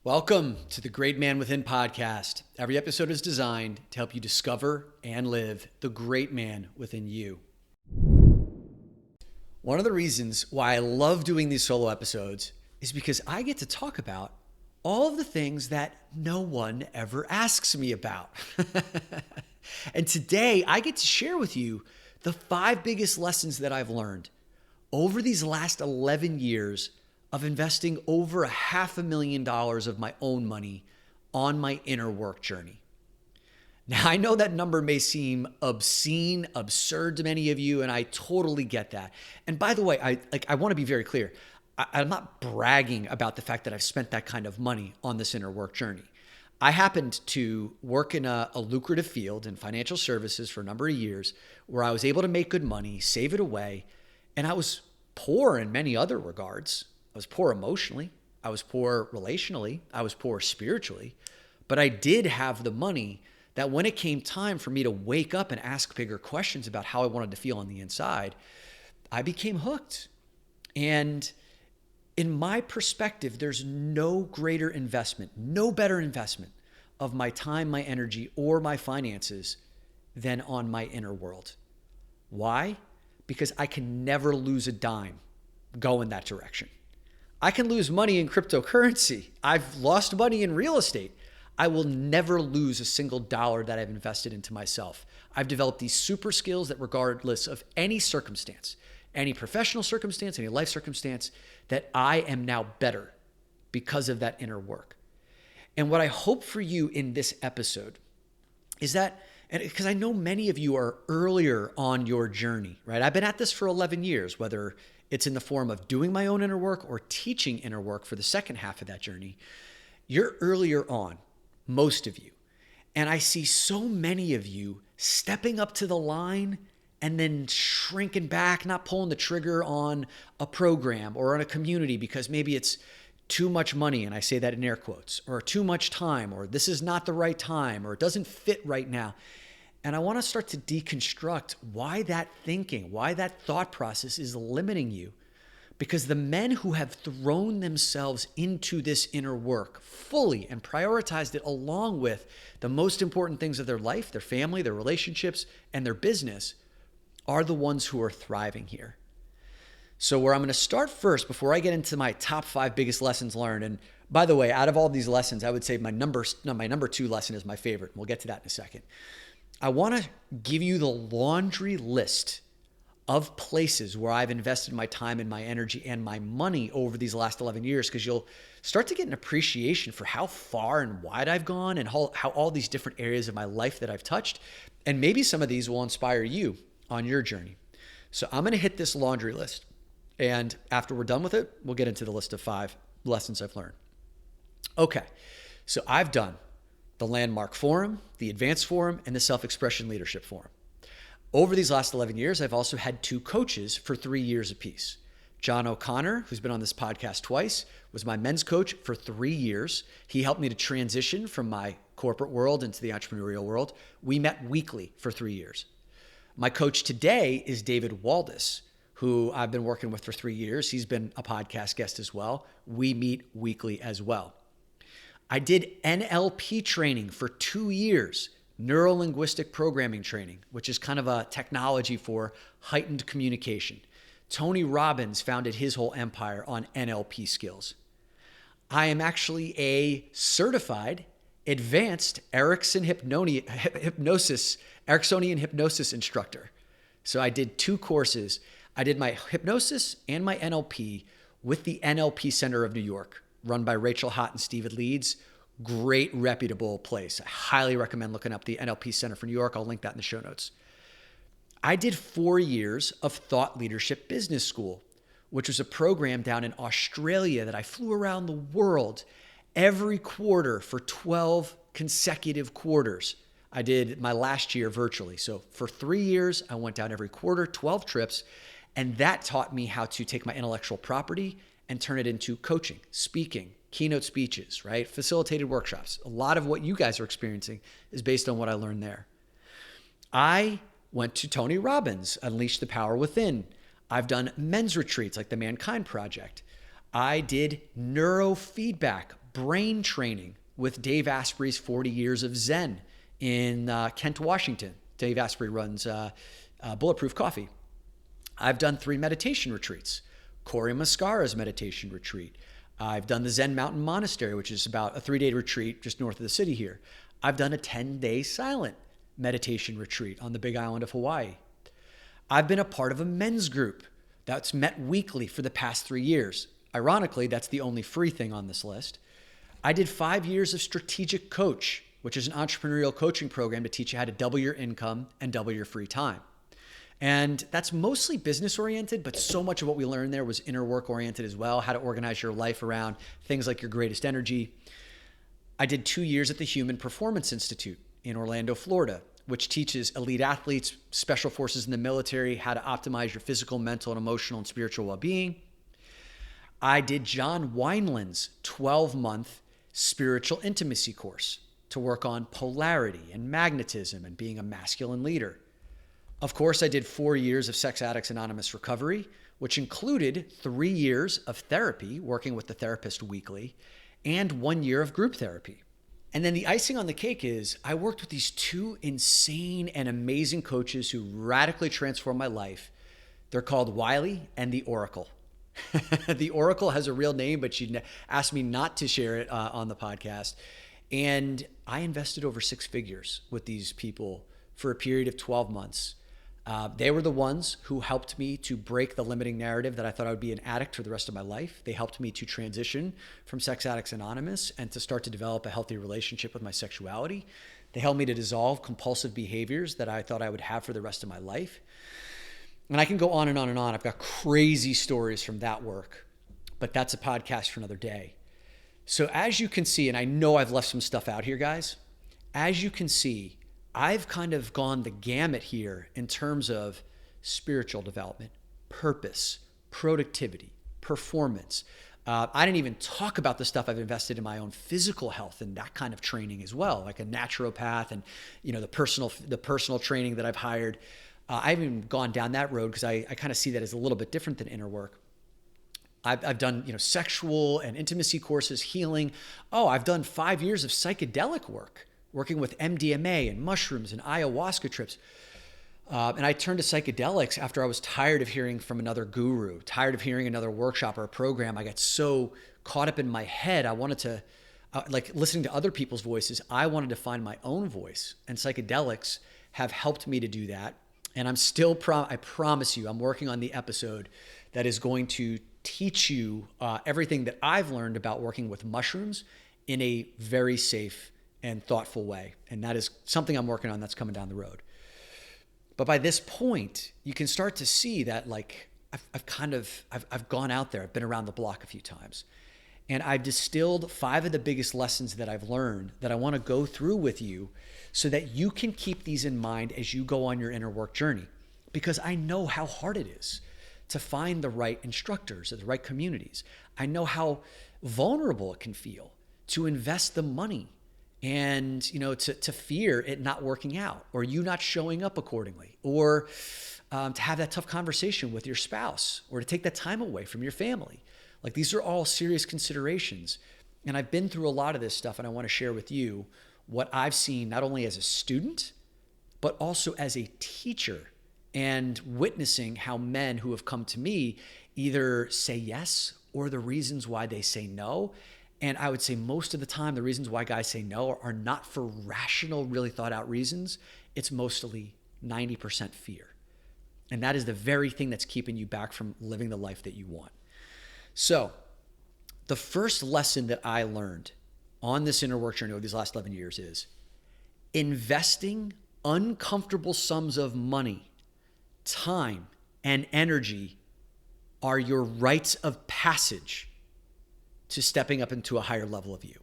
Welcome to the Great Man Within podcast. Every episode is designed to help you discover and live the great man within you. One of the reasons why I love doing these solo episodes is because I get to talk about all of the things that no one ever asks me about. And today I get to share with you the 5 biggest lessons that I've learned over these last 11 years of investing over $500,000 of my own money on my inner work journey. Now, I know that number may seem obscene, absurd to many of you, and I totally get that. And by the way, I want to be very clear. I'm not bragging about the fact that I've spent that kind of money on this inner work journey. I happened to work in a lucrative field in financial services for a number of years where I was able to make good money, save it away, and I was poor in many other regards. I was poor emotionally, I was poor relationally, I was poor spiritually, but I did have the money that when it came time for me to wake up and ask bigger questions about how I wanted to feel on the inside, I became hooked. And in my perspective, there's no greater investment, no better investment of my time, my energy, or my finances than on my inner world. Why? Because I can never lose a dime going that direction. I can lose money in cryptocurrency. I've lost money in real estate. I will never lose a single dollar that I've invested into myself. I've developed these super skills that regardless of any circumstance, any professional circumstance, any life circumstance, that I am now better because of that inner work. And what I hope for you in this episode is that, and because I know many of you are earlier on your journey, right? I've been at this for 11 years, whether it's in the form of doing my own inner work or teaching inner work for the second half of that journey. You're earlier on, most of you. And I see so many of you stepping up to the line and then shrinking back, not pulling the trigger on a program or on a community because maybe it's too much money, and I say that in air quotes, or too much time, or this is not the right time, or it doesn't fit right now. And I want to start to deconstruct why that thinking, why that thought process is limiting you. Because the men who have thrown themselves into this inner work fully and prioritized it along with the most important things of their life, their family, their relationships, and their business, are the ones who are thriving here. So where I'm going to start first before I get into my top 5 biggest lessons learned, and by the way, out of all these lessons, I would say my number 2 lesson is my favorite. We'll get to that in a second. I want to give you the laundry list of places where I've invested my time and my energy and my money over these last 11 years, because you'll start to get an appreciation for how far and wide I've gone and how all these different areas of my life that I've touched. And maybe some of these will inspire you on your journey. So I'm going to hit this laundry list. And after we're done with it, we'll get into the list of 5 lessons I've learned. Okay, so I've done the Landmark Forum, the Advanced Forum, and the Self-Expression Leadership Forum. Over these last 11 years, I've also had 2 coaches for 3 years apiece. John O'Connor, who's been on this podcast twice, was my men's coach for 3 years. He helped me to transition from my corporate world into the entrepreneurial world. We met weekly for 3 years. My coach today is David Waldis, who I've been working with for 3 years. He's been a podcast guest as well. We meet weekly as well. I did NLP training for 2 years, neuro-linguistic programming training, which is kind of a technology for heightened communication. Tony Robbins founded his whole empire on NLP skills. I am actually a certified advanced Ericksonian hypnosis instructor. So I did 2 courses. I did my hypnosis and my NLP with the NLP Center of New York, run by Rachel Hott and Steve Leeds. Great, reputable place. I highly recommend looking up the NLP Center for New York. I'll link that in the show notes. I did 4 years of Thought Leadership Business School, which was a program down in Australia that I flew around the world every quarter for 12 consecutive quarters. I did my last year virtually. So for 3 years, I went down every quarter, 12 trips, and that taught me how to take my intellectual property and turn it into coaching, speaking, keynote speeches, right? Facilitated workshops. A lot of what you guys are experiencing is based on what I learned there. I went to Tony Robbins, Unleash the Power Within. I've done men's retreats like the Mankind Project. I did neurofeedback brain training with Dave Asprey's 40 Years of Zen in Kent, Washington. Dave Asprey runs Bulletproof Coffee. I've done 3 meditation retreats. Corey Mascara's meditation retreat. I've done the Zen Mountain Monastery, which is about a 3-day retreat just north of the city here. I've done a 10-day silent meditation retreat on the Big Island of Hawaii. I've been a part of a men's group that's met weekly for the past 3 years. Ironically, that's the only free thing on this list. I did 5 years of Strategic Coach, which is an entrepreneurial coaching program to teach you how to double your income and double your free time. And that's mostly business oriented, but so much of what we learned there was inner work oriented as well, how to organize your life around things like your greatest energy. I did 2 years at the Human Performance Institute in Orlando, Florida, which teaches elite athletes, special forces in the military, how to optimize your physical, mental, and emotional and spiritual well-being. I did John Wineland's 12-month spiritual intimacy course to work on polarity and magnetism and being a masculine leader. Of course, I did 4 years of Sex Addicts Anonymous recovery, which included 3 years of therapy, working with the therapist weekly, and 1 year of group therapy. And then the icing on the cake is I worked with these 2 insane and amazing coaches who radically transformed my life. They're called Wiley and the Oracle. The Oracle has a real name, but she asked me not to share it on the podcast. And I invested over 6 figures with these people for a period of 12 months. They were the ones who helped me to break the limiting narrative that I thought I would be an addict for the rest of my life. They helped me to transition from Sex Addicts Anonymous and to start to develop a healthy relationship with my sexuality. They helped me to dissolve compulsive behaviors that I thought I would have for the rest of my life. And I can go on and on and on. I've got crazy stories from that work, but that's a podcast for another day. So as you can see, and I know I've left some stuff out here, guys, as you can see, I've kind of gone the gamut here in terms of spiritual development, purpose, productivity, performance. I didn't even talk about the stuff I've invested in my own physical health and that kind of training as well, like a naturopath and the personal training that I've hired. I haven't even gone down that road because I kind of see that as a little bit different than inner work. I've done sexual and intimacy courses, healing. Oh, I've done 5 years of psychedelic work, working with MDMA and mushrooms and ayahuasca trips. And I turned to psychedelics after I was tired of hearing from another guru, tired of hearing another workshop or a program. I got so caught up in my head. I wanted to, like listening to other people's voices, I wanted to find my own voice. And psychedelics have helped me to do that. And I'm still, I promise you, I'm working on the episode that is going to teach you everything that I've learned about working with mushrooms in a very safe and thoughtful way. And that is something I'm working on that's coming down the road. But by this point, you can start to see that like I've gone out there, I've been around the block a few times, and I've distilled 5 of the biggest lessons that I've learned that I want to go through with you so that you can keep these in mind as you go on your inner work journey. Because I know how hard it is to find the right instructors or the right communities. I know how vulnerable it can feel to invest the money and to fear it not working out or you not showing up accordingly, or to have that tough conversation with your spouse, or to take that time away from your family. Like, these are all serious considerations. And I've been through a lot of this stuff, and I want to share with you what I've seen not only as a student, but also as a teacher, and witnessing how men who have come to me either say yes or the reasons why they say no. And I would say most of the time, the reasons why guys say no are not for rational, really thought out reasons. It's mostly 90% fear. And that is the very thing that's keeping you back from living the life that you want. So the first lesson that I learned on this inner work journey over these last 11 years is investing uncomfortable sums of money, time, and energy are your rites of passage to stepping up into a higher level of you.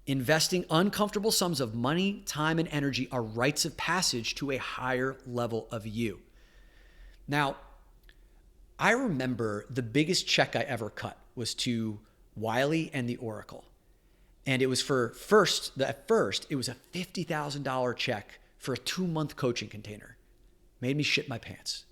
Investing uncomfortable sums of money, time, and energy are rites of passage to a higher level of you. Now, I remember the biggest check I ever cut was to Wiley and the Oracle. And it was at first, it was a $50,000 check for a 2-month coaching container. Made me shit my pants.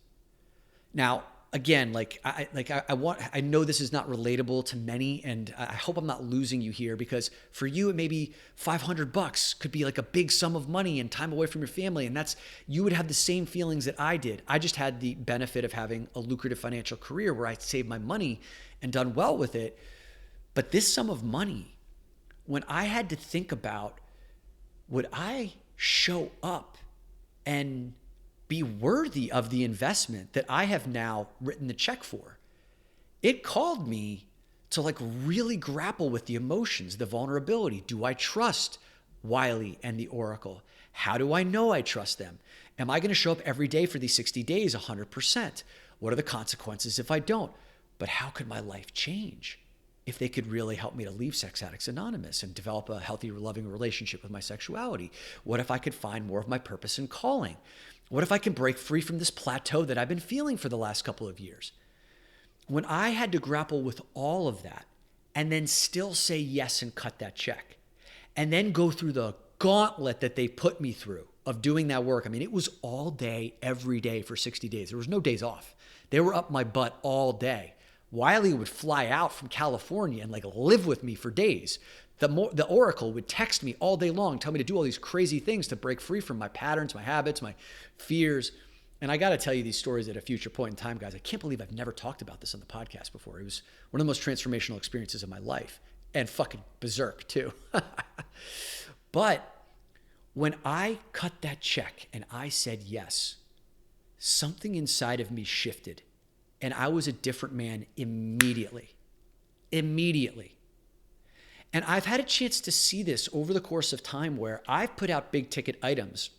Now, again, I know this is not relatable to many, and I hope I'm not losing you here, because for you, it may be $500 could be like a big sum of money and time away from your family. And you would have the same feelings that I did. I just had the benefit of having a lucrative financial career where I saved my money and done well with it. But this sum of money, when I had to think about, would I show up and be worthy of the investment that I have now written the check for? It called me to really grapple with the emotions, the vulnerability. Do I trust Wiley and the Oracle? How do I know I trust them? Am I going to show up every day for these 60 days 100%? What are the consequences if I don't? But how could my life change if they could really help me to leave Sex Addicts Anonymous and develop a healthy, loving relationship with my sexuality? What if I could find more of my purpose and calling? What if I can break free from this plateau that I've been feeling for the last couple of years? When I had to grapple with all of that and then still say yes and cut that check, and then go through the gauntlet that they put me through of doing that work. I mean, it was all day, every day for 60 days. There was no days off. They were up my butt all day. Wiley would fly out from California and live with me for days. The Oracle would text me all day long, tell me to do all these crazy things to break free from my patterns, my habits, my fears. And I got to tell you these stories at a future point in time, guys. I can't believe I've never talked about this on the podcast before. It was one of the most transformational experiences of my life, and fucking berserk too. But when I cut that check and I said yes, something inside of me shifted, and I was a different man immediately. And I've had a chance to see this over the course of time where I've put out big ticket items,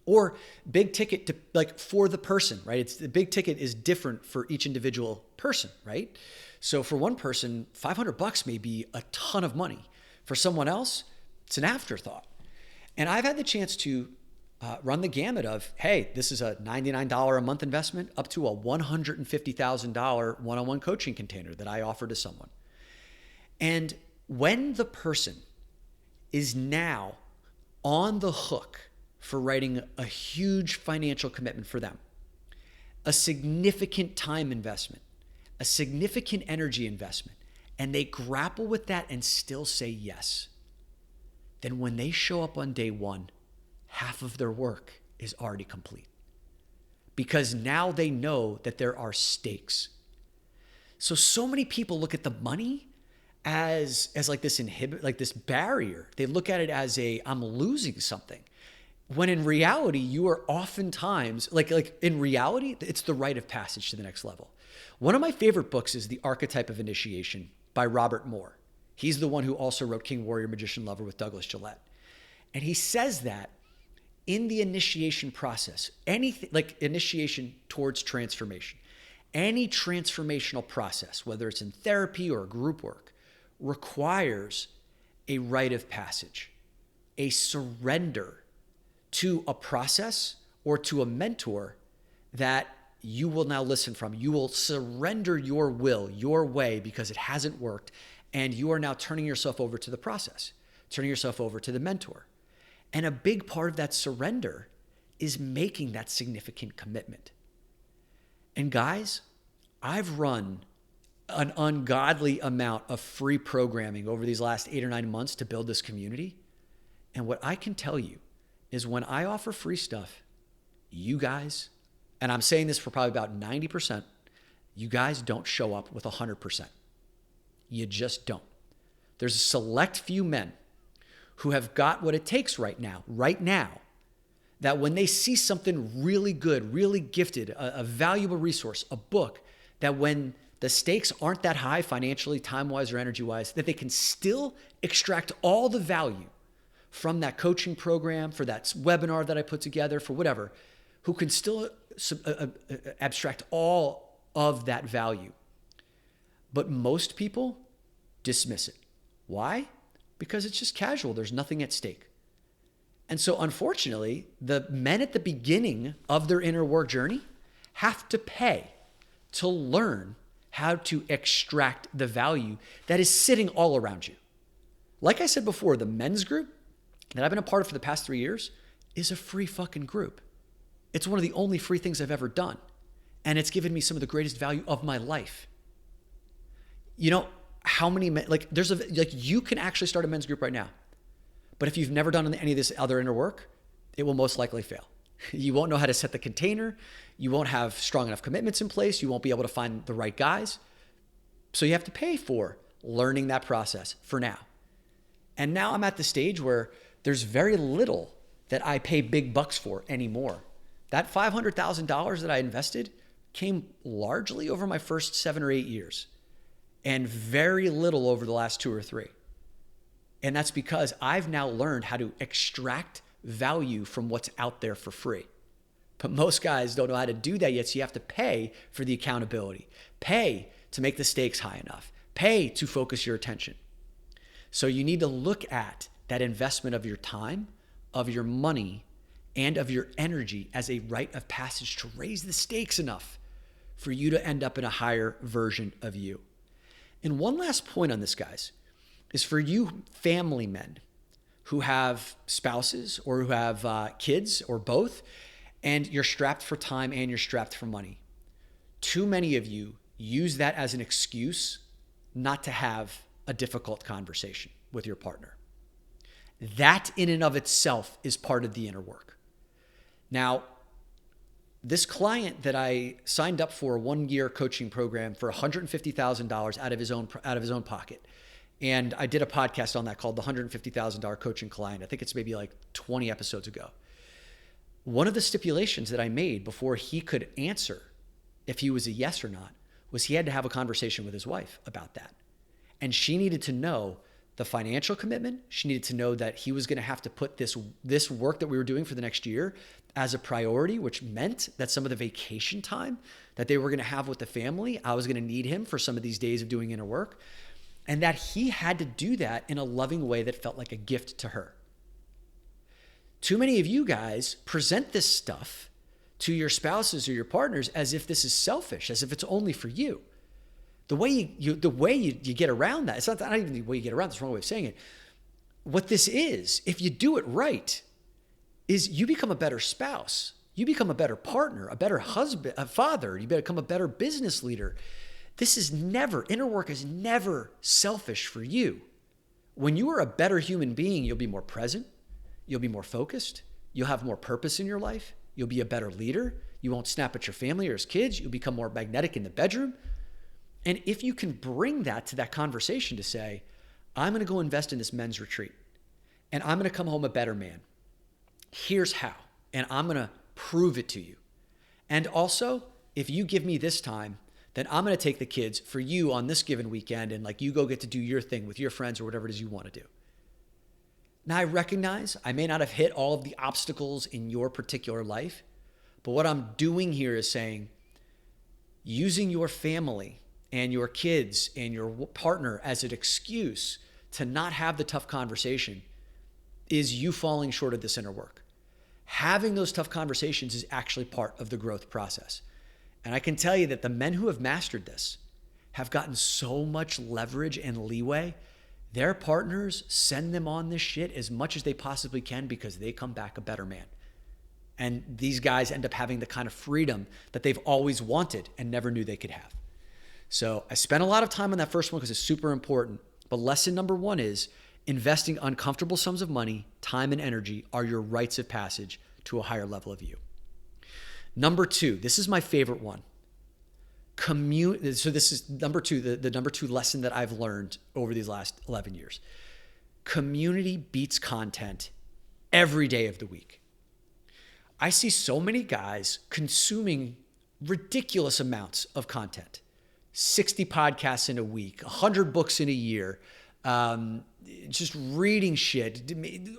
or big ticket to for the person, right? It's the big ticket is different for each individual person, right? So for one person, $500 may be a ton of money. For someone else, it's an afterthought. And I've had the chance to run the gamut of, hey, this is a $99 a month investment up to a $150,000 one-on-one coaching container that I offer to someone. And when the person is now on the hook for writing a huge financial commitment for them, a significant time investment, a significant energy investment, and they grapple with that and still say yes, then when they show up on day one, half of their work is already complete. Because now they know that there are stakes. So many people look at the money as this barrier. They look at it as I'm losing something. When in reality, you are oftentimes, in reality, it's the rite of passage to the next level. One of my favorite books is The Archetype of Initiation by Robert Moore. He's the one who also wrote King, Warrior, Magician, Lover with Douglas Gillette. And he says that in the initiation process, anything initiation towards transformation, any transformational process, whether it's in therapy or group work, requires a rite of passage, a surrender to a process or to a mentor that you will now listen from. You will surrender your will, your way, because it hasn't worked, and you are now turning yourself over to the process, turning yourself over to the mentor. And a big part of that surrender is making that significant commitment. And guys, I've run an ungodly amount of free programming over these last 8 or 9 months to build this community. And what I can tell you is when I offer free stuff, you guys, and I'm saying this for probably about 90%, you guys don't show up with 100%. You just don't. There's a select few men who have got what it takes right now, that when they see something really good, really gifted, a valuable resource, a book, that when the stakes aren't that high financially, time-wise, or energy-wise, that they can still extract all the value from that coaching program, for that webinar that I put together, for whatever, who can still abstract all of that value. But most people dismiss it. Why? Because it's just casual. There's nothing at stake. And so unfortunately, the men at the beginning of their inner work journey have to pay to learn how to extract the value that is sitting all around you. Like I said before, the men's group that I've been a part of for the past 3 years is a free fucking group. It's one of the only free things I've ever done. And it's given me some of the greatest value of my life. You know, how many men, like you can actually start a men's group right now. But if you've never done any of this other inner work, it will most likely fail. You won't know how to set the container. You won't have strong enough commitments in place. You won't be able to find the right guys. So you have to pay for learning that process for now. And now I'm at the stage where there's very little that I pay big bucks for anymore. That $500,000 that I invested came largely over my first 7 or 8 years and very little over the last 2 or 3. And that's because I've now learned how to extract value from what's out there for free. But most guys don't know how to do that yet, so you have to pay for the accountability, pay to make the stakes high enough, pay to focus your attention. So you need to look at that investment of your time, of your money, and of your energy as a rite of passage to raise the stakes enough for you to end up in a higher version of you. And one last point on this, guys, is for you family men who have spouses or who have kids or both, and you're strapped for time and you're strapped for money. Too many of you use that as an excuse not to have a difficult conversation with your partner. That in and of itself is part of the inner work. Now, this client that I signed up for a 1-year coaching program for $150,000 out of his own pocket. And I did a podcast on that called the $150,000 Coaching Client. I think it's maybe like 20 episodes ago. One of the stipulations that I made before he could answer if he was a yes or not was he had to have a conversation with his wife about that. And she needed to know the financial commitment. She needed to know that he was going to have to put this work that we were doing for the next year as a priority, which meant that some of the vacation time that they were going to have with the family, I was going to need him for some of these days of doing inner work. And that he had to do that in a loving way that felt like a gift to her. Too many of you guys present this stuff to your spouses or your partners as if this is selfish, as if it's only for you. The way you get around that, it's not even the way you get around, that's the wrong way of saying it. What this is, if you do it right, is you become a better spouse. You become a better partner, a better husband, a father. You become a better business leader. Inner work is never selfish for you. When you are a better human being, you'll be more present. You'll be more focused. You'll have more purpose in your life. You'll be a better leader. You won't snap at your family or as kids. You'll become more magnetic in the bedroom. And if you can bring that to that conversation to say, I'm going to go invest in this men's retreat and I'm going to come home a better man. Here's how. And I'm going to prove it to you. And also, if you give me this time, then I'm going to take the kids for you on this given weekend and like you go get to do your thing with your friends or whatever it is you want to do. Now I recognize I may not have hit all of the obstacles in your particular life, but what I'm doing here is saying, using your family and your kids and your partner as an excuse to not have the tough conversation is you falling short of this inner work. Having those tough conversations is actually part of the growth process. And I can tell you that the men who have mastered this have gotten so much leverage and leeway. Their partners send them on this shit as much as they possibly can because they come back a better man. And these guys end up having the kind of freedom that they've always wanted and never knew they could have. So I spent a lot of time on that first one because it's super important. But lesson number 1 is investing uncomfortable sums of money, time, and energy are your rites of passage to a higher level of you. Number 2, this is my favorite one. So this is number 2, the number 2 lesson that I've learned over these last 11 years. Community beats content every day of the week. I see so many guys consuming ridiculous amounts of content. 60 podcasts in a week, 100 books in a year, just reading shit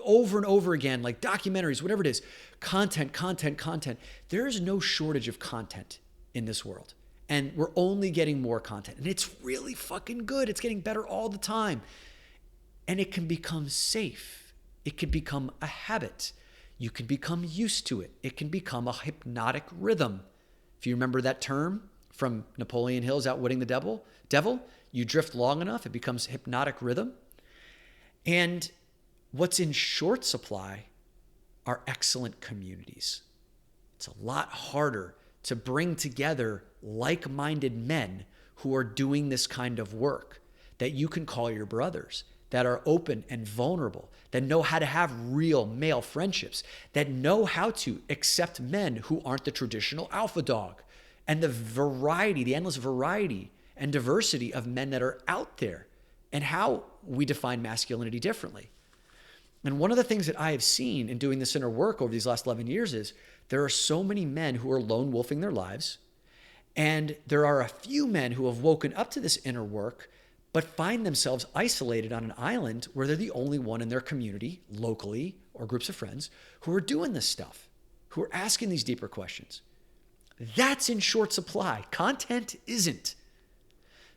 over and over again, like documentaries, whatever it is, content. There is no shortage of content in this world. And we're only getting more content. And it's really fucking good. It's getting better all the time. And it can become safe. It can become a habit. You can become used to it. It can become a hypnotic rhythm. If you remember that term from Napoleon Hill's Outwitting the Devil, you drift long enough, it becomes hypnotic rhythm. And what's in short supply are excellent communities. It's a lot harder to bring together like-minded men who are doing this kind of work that you can call your brothers, that are open and vulnerable, that know how to have real male friendships, that know how to accept men who aren't the traditional alpha dog, and the variety, the endless variety and diversity of men that are out there, and how we define masculinity differently. And one of the things that I have seen in doing this inner work over these last 11 years is there are so many men who are lone wolfing their lives. And there are a few men who have woken up to this inner work, but find themselves isolated on an island where they're the only one in their community, locally, or groups of friends, who are doing this stuff, who are asking these deeper questions. That's in short supply. Content isn't.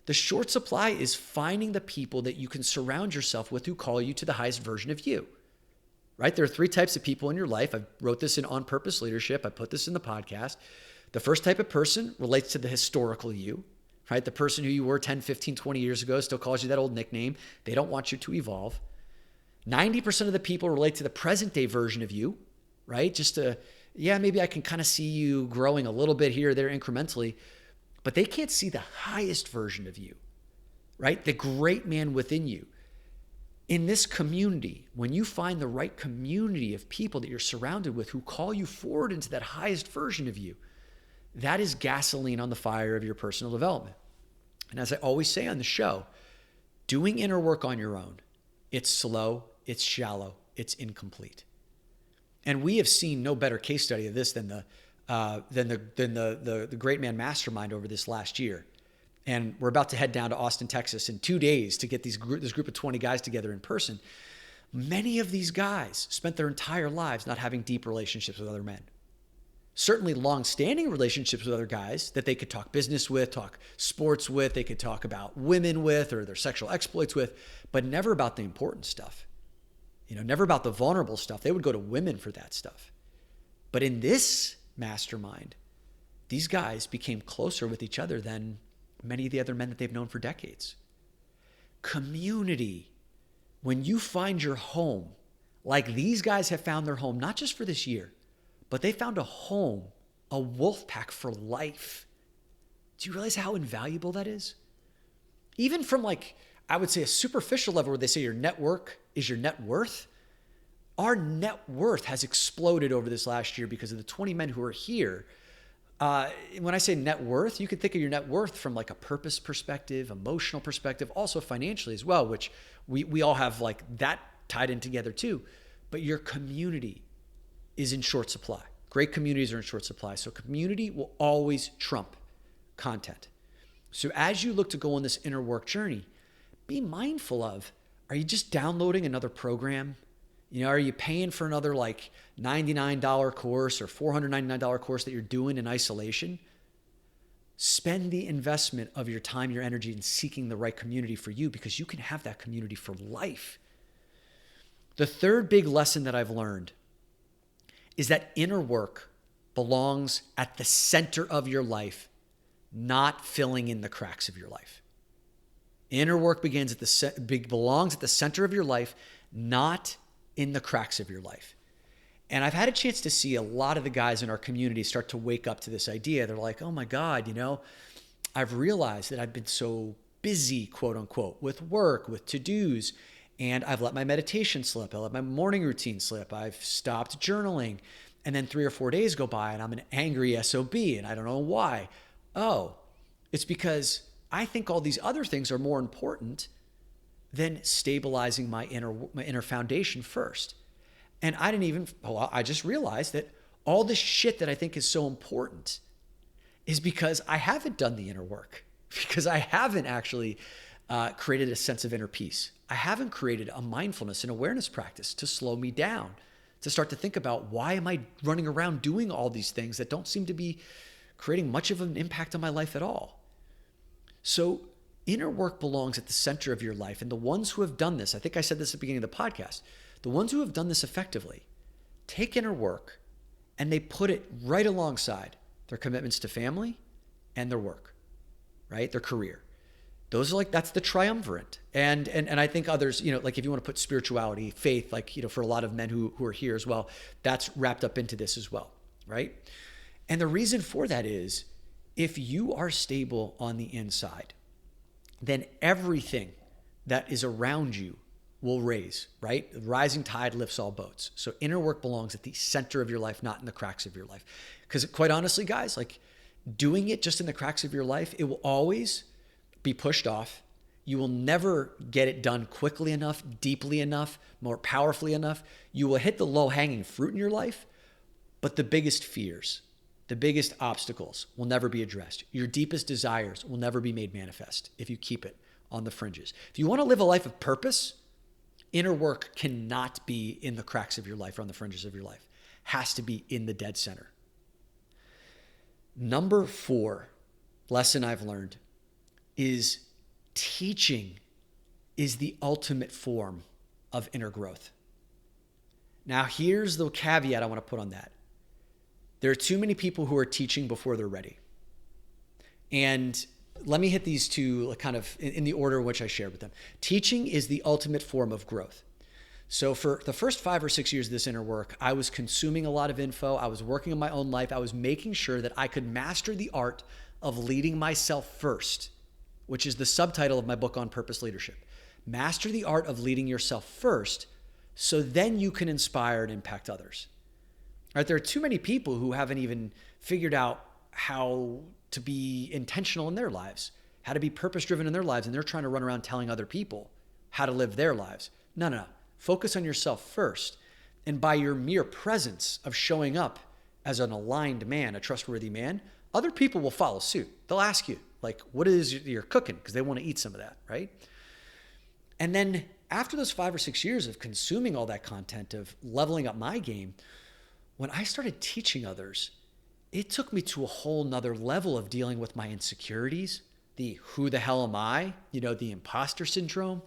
The short supply is finding the people that you can surround yourself with who call you to the highest version of you, right? There are 3 types of people in your life. I wrote this in On Purpose Leadership. I put this in the podcast. The first type of person relates to the historical you, right? The person who you were 10, 15, 20 years ago still calls you that old nickname. They don't want you to evolve. 90% of the people relate to the present day version of you, right? Maybe I can kind of see you growing a little bit here or there incrementally, but they can't see the highest version of you, right? The great man within you. In this community, when you find the right community of people that you're surrounded with who call you forward into that highest version of you, that is gasoline on the fire of your personal development. And as I always say on the show, doing inner work on your own, it's slow, it's shallow, it's incomplete. And we have seen no better case study of this than the Great Man Mastermind over this last year. And we're about to head down to Austin, Texas in 2 days to get this group of 20 guys together in person. Many of these guys spent their entire lives not having deep relationships with other men. Certainly long-standing relationships with other guys that they could talk business with, talk sports with, they could talk about women with or their sexual exploits with, but never about the important stuff. Never about the vulnerable stuff. They would go to women for that stuff. But in this mastermind, these guys became closer with each other than many of the other men that they've known for decades. Community. When you find your home, like these guys have found their home, not just for this year, but they found a home, a wolf pack for life. Do you realize how invaluable that is? Even from I would say a superficial level where they say your network is your net worth. Our net worth has exploded over this last year because of the 20 men who are here. When I say net worth, you can think of your net worth from a purpose perspective, emotional perspective, also financially as well, which we all have that tied in together too. But your community is in short supply. Great communities are in short supply. So community will always trump content. So as you look to go on this inner work journey, be mindful of, are you just downloading another program? Are you paying for another $99 course or $499 course that you're doing in isolation? Spend the investment of your time, your energy in seeking the right community for you, because you can have that community for life. The third big lesson that I've learned is that inner work belongs at the center of your life, not filling in the cracks of your life. Inner work belongs at the center of your life, not in the cracks of your life. And I've had a chance to see a lot of the guys in our community start to wake up to this idea. They're like, oh my God, I've realized that I've been so busy, quote unquote, with work, with to-dos, and I've let my meditation slip. I let my morning routine slip. I've stopped journaling. And then 3 or 4 days go by and I'm an angry SOB and I don't know why. Oh, it's because I think all these other things are more important than stabilizing my inner foundation first. And I just realized that all this shit that I think is so important is because I haven't done the inner work, because I haven't actually created a sense of inner peace. I haven't created a mindfulness and awareness practice to slow me down, to start to think about, why am I running around doing all these things that don't seem to be creating much of an impact on my life at all? So inner work belongs at the center of your life. And the ones who have done this, I think I said this at the beginning of the podcast, the ones who have done this effectively take inner work and they put it right alongside their commitments to family and their work, right? Their career. Those are that's the triumvirate. And I think others, if you want to put spirituality, faith, for a lot of men who are here as well, that's wrapped up into this as well, right? And the reason for that is if you are stable on the inside, then everything that is around you will raise, right? The rising tide lifts all boats. So inner work belongs at the center of your life, not in the cracks of your life. Because quite honestly, guys, like doing it just in the cracks of your life, it will always be pushed off. You will never get it done quickly enough, deeply enough, more powerfully enough. You will hit the low-hanging fruit in your life, but the biggest fears, the biggest obstacles will never be addressed. Your deepest desires will never be made manifest if you keep it on the fringes. If you want to live a life of purpose, inner work cannot be in the cracks of your life or on the fringes of your life. Has to be in the dead center. Number 4 lesson I've learned is teaching is the ultimate form of inner growth. Now, here's the caveat I want to put on that. There are too many people who are teaching before they're ready. And let me hit these two kind of in the order in which I shared with them. Teaching is the ultimate form of growth. So for the first 5 or 6 years of this inner work, I was consuming a lot of info. I was working on my own life. I was making sure that I could master the art of leading myself first, which is the subtitle of my book on purpose leadership. Master the art of leading yourself first, so then you can inspire and impact others. Right? There are too many people who haven't even figured out how to be intentional in their lives, how to be purpose-driven in their lives, and they're trying to run around telling other people how to live their lives. No. Focus on yourself first. And by your mere presence of showing up as an aligned man, a trustworthy man, other people will follow suit. They'll ask you, like, what is you're cooking? Because they want to eat some of that, right? And then after those 5 or 6 years of consuming all that content, of leveling up my game, when I started teaching others, it took me to a whole nother level of dealing with my insecurities, the who the hell am I, the imposter syndrome,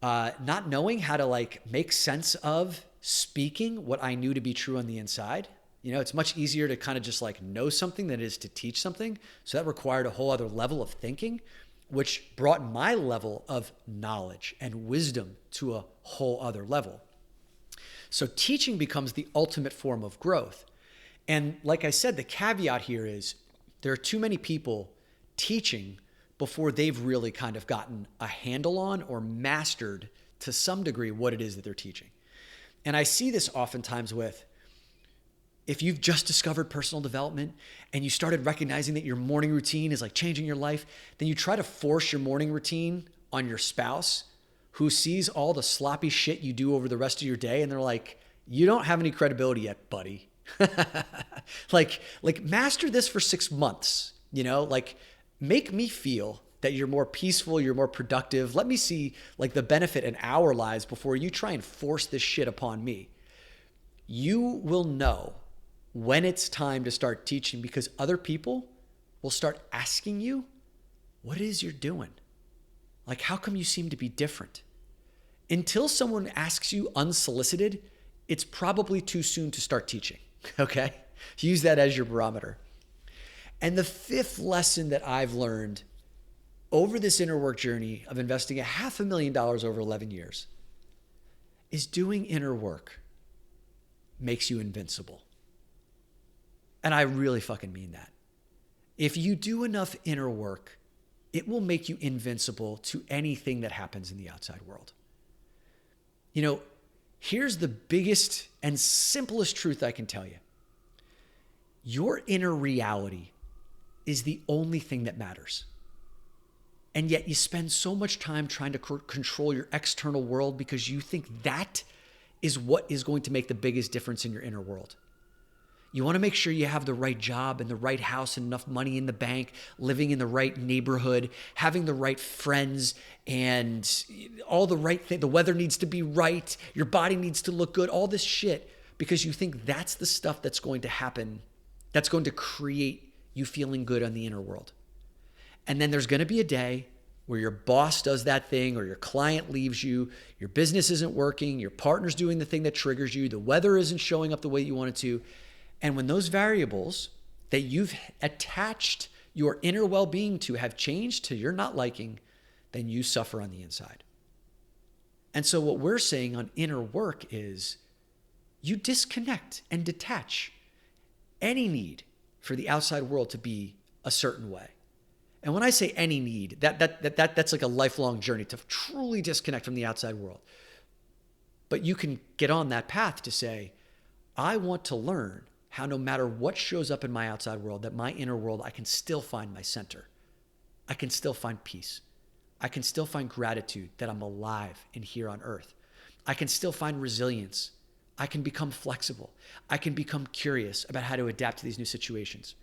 not knowing how to make sense of speaking what I knew to be true on the inside. It's much easier to kind of just know something than it is to teach something. So that required a whole other level of thinking, which brought my level of knowledge and wisdom to a whole other level. So teaching becomes the ultimate form of growth. And like I said, the caveat here is there are too many people teaching before they've really kind of gotten a handle on or mastered to some degree what it is that they're teaching. And I see this oftentimes with, if you've just discovered personal development and you started recognizing that your morning routine is changing your life, then you try to force your morning routine on your spouse who sees all the sloppy shit you do over the rest of your day. And they're like, you don't have any credibility yet, buddy. Master this for 6 months, make me feel that you're more peaceful, you're more productive. Let me see the benefit in our lives before you try and force this shit upon me. You will know when it's time to start teaching because other people will start asking you what it is you're doing. How come you seem to be different? Until someone asks you unsolicited, it's probably too soon to start teaching. Okay? Use that as your barometer. And the 5th lesson that I've learned over this inner work journey of investing $500,000 over 11 years is doing inner work makes you invincible. And I really fucking mean that. If you do enough inner work, it will make you invincible to anything that happens in the outside world. Here's the biggest and simplest truth I can tell you. Your inner reality is the only thing that matters. And yet you spend so much time trying to control your external world because you think that is what is going to make the biggest difference in your inner world. You want to make sure you have the right job and the right house and enough money in the bank, living in the right neighborhood, having the right friends and all the right things. The weather needs to be right. Your body needs to look good, all this shit, because you think that's the stuff that's going to happen, that's going to create you feeling good on the inner world. And then there's going to be a day where your boss does that thing or your client leaves you, your business isn't working, your partner's doing the thing that triggers you, the weather isn't showing up the way you want it to. And when those variables that you've attached your inner well-being to have changed to your not liking, then you suffer on the inside. And so what we're saying on inner work is you disconnect and detach any need for the outside world to be a certain way. And when I say any need, that's like a lifelong journey to truly disconnect from the outside world. But you can get on that path to say, I want to learn how no matter what shows up in my outside world, that my inner world, I can still find my center. I can still find peace. I can still find gratitude that I'm alive and here on earth. I can still find resilience. I can become flexible. I can become curious about how to adapt to these new situations.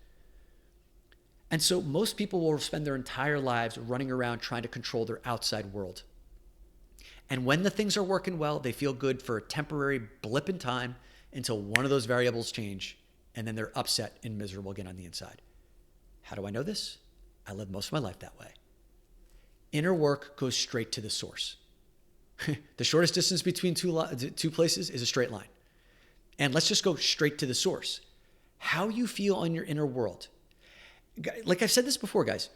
And so most people will spend their entire lives running around trying to control their outside world. And when the things are working well, they feel good for a temporary blip in time until one of those variables change, and then they're upset and miserable again on the inside. How do I know this? I lived most of my life that way. Inner work goes straight to the source. The shortest distance between two places is a straight line. And let's just go straight to the source. How you feel in your inner world. Like I've said this before, guys,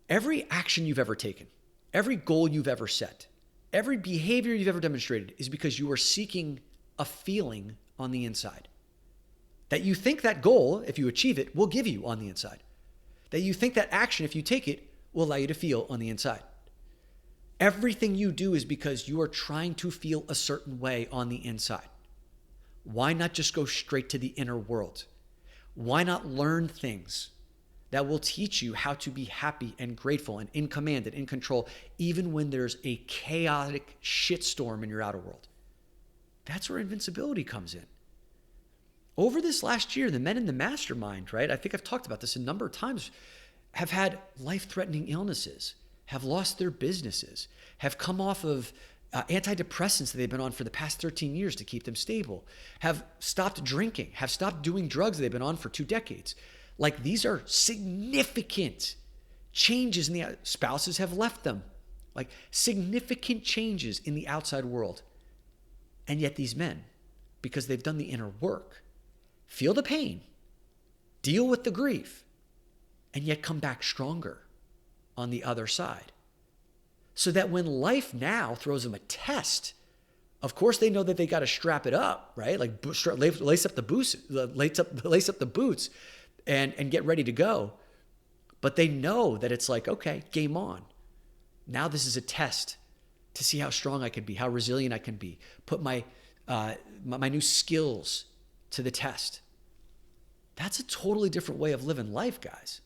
every action you've ever taken, every goal you've ever set, every behavior you've ever demonstrated is because you are seeking a feeling on the inside that you think that goal, if you achieve it, will give you on the inside. That you think that action, if you take it, will allow you to feel on the inside. Everything you do is because you are trying to feel a certain way on the inside. Why not just go straight to the inner world? Why not learn things that will teach you how to be happy and grateful and in command and in control, even when there's a chaotic shitstorm in your outer world? That's where invincibility comes in. Over this last year, the men in the mastermind, right? I think I've talked about this a number of times, have had life-threatening illnesses, have lost their businesses, have come off of antidepressants that they've been on for the past 13 years to keep them stable, have stopped drinking, have stopped doing drugs that they've been on for 2 decades. Like, these are significant changes in the spouses have left them, like significant changes in the outside world. And yet these men, because they've done the inner work, feel the pain, deal with the grief, and yet come back stronger on the other side. So that when life now throws them a test, of course they know that they got to strap it up, right? Like lace up the boots and get ready to go. But they know that it's like, okay, game on. Now this is a test to see how strong I can be, how resilient I can be, put my new skills to the test. That's a totally different way of living life, guys.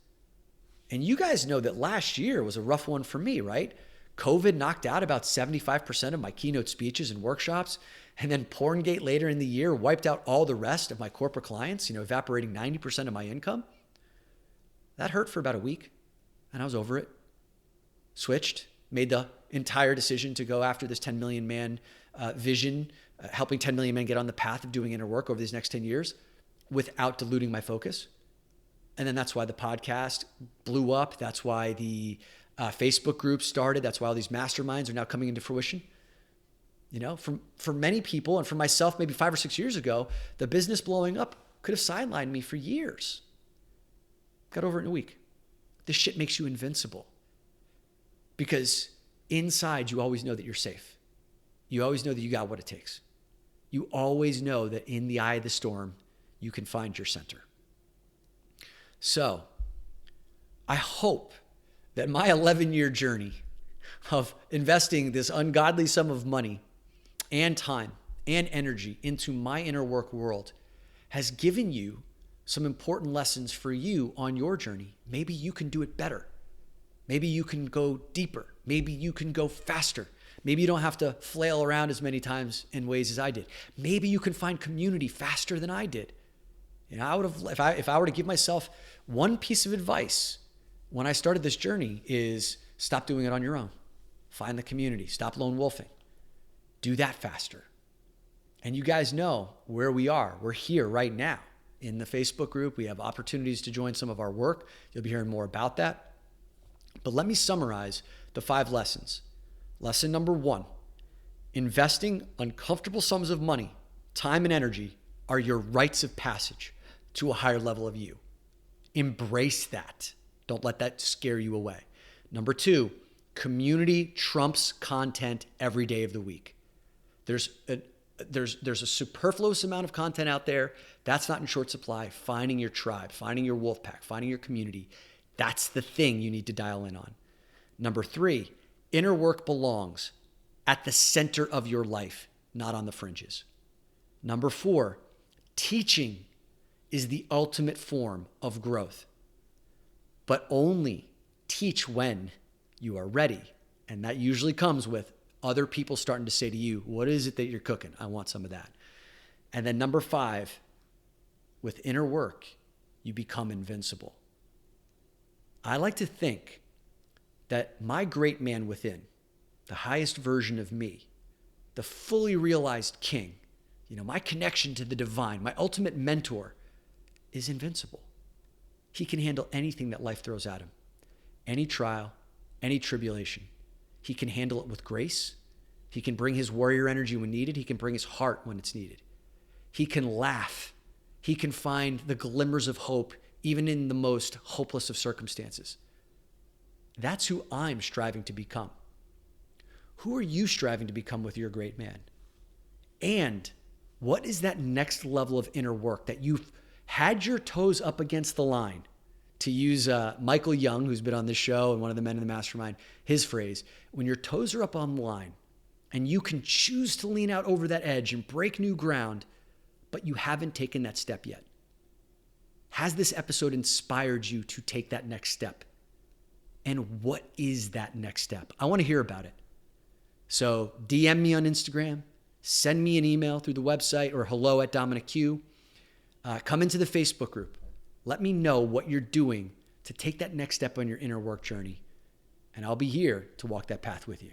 And you guys know that last year was a rough one for me, right? COVID knocked out about 75% of my keynote speeches and workshops. And then Porngate later in the year wiped out all the rest of my corporate clients, evaporating 90% of my income. That hurt for about a week, and I was over it. Switched, made the entire decision to go after this 10 million man vision, helping 10 million men get on the path of doing inner work over these next 10 years without diluting my focus. And then that's why the podcast blew up. That's why the Facebook group started. That's why all these masterminds are now coming into fruition. For many people and for myself, maybe 5 or 6 years ago, the business blowing up could have sidelined me for years. Got over it in a week. This shit makes you invincible because inside you always know that you're safe. You always know that you got what it takes. You always know that in the eye of the storm, you can find your center. So I hope that my 11-year journey of investing this ungodly sum of money and time and energy into my inner work world has given you some important lessons for you on your journey. Maybe you can do it better. Maybe you can go deeper. Maybe you can go faster. Maybe you don't have to flail around as many times in ways as I did. Maybe you can find community faster than I did. I would have, if I were to give myself one piece of advice when I started this journey, is stop doing it on your own. Find the community. Stop lone wolfing. Do that faster. And you guys know where we are. We're here right now in the Facebook group. We have opportunities to join some of our work. You'll be hearing more about that. But let me summarize the 5 lessons. Lesson number 1, investing uncomfortable sums of money, time, and energy are your rites of passage to a higher level of you. Embrace that. Don't let that scare you away. Number 2, community trumps content every day of the week. There's There's a superfluous amount of content out there. That's not in short supply. Finding your tribe, finding your wolf pack, finding your community. That's the thing you need to dial in on. Number 3, inner work belongs at the center of your life, not on the fringes. Number 4, teaching is the ultimate form of growth, but only teach when you are ready. And that usually comes with other people starting to say to you, what is it that you're cooking? I want some of that. And then number 5, with inner work, you become invincible. I like to think that my great man within, the highest version of me, the fully realized king, my connection to the divine, my ultimate mentor, is invincible. He can handle anything that life throws at him, any trial, any tribulation. He can handle it with grace. He can bring his warrior energy when needed. He can bring his heart when it's needed. He can laugh. He can find the glimmers of hope even in the most hopeless of circumstances. That's who I'm striving to become. Who are you striving to become with your great man? And what is that next level of inner work that you've had your toes up against the line? To use Michael Young, who's been on this show and one of the men in the mastermind, his phrase, when your toes are up on the line and you can choose to lean out over that edge and break new ground, but you haven't taken that step yet. Has this episode inspired you to take that next step? And what is that next step? I want to hear about it. So DM me on Instagram, send me an email through the website or hello@DominicQ. Come into the Facebook group. Let me know what you're doing to take that next step on your inner work journey. And I'll be here to walk that path with you.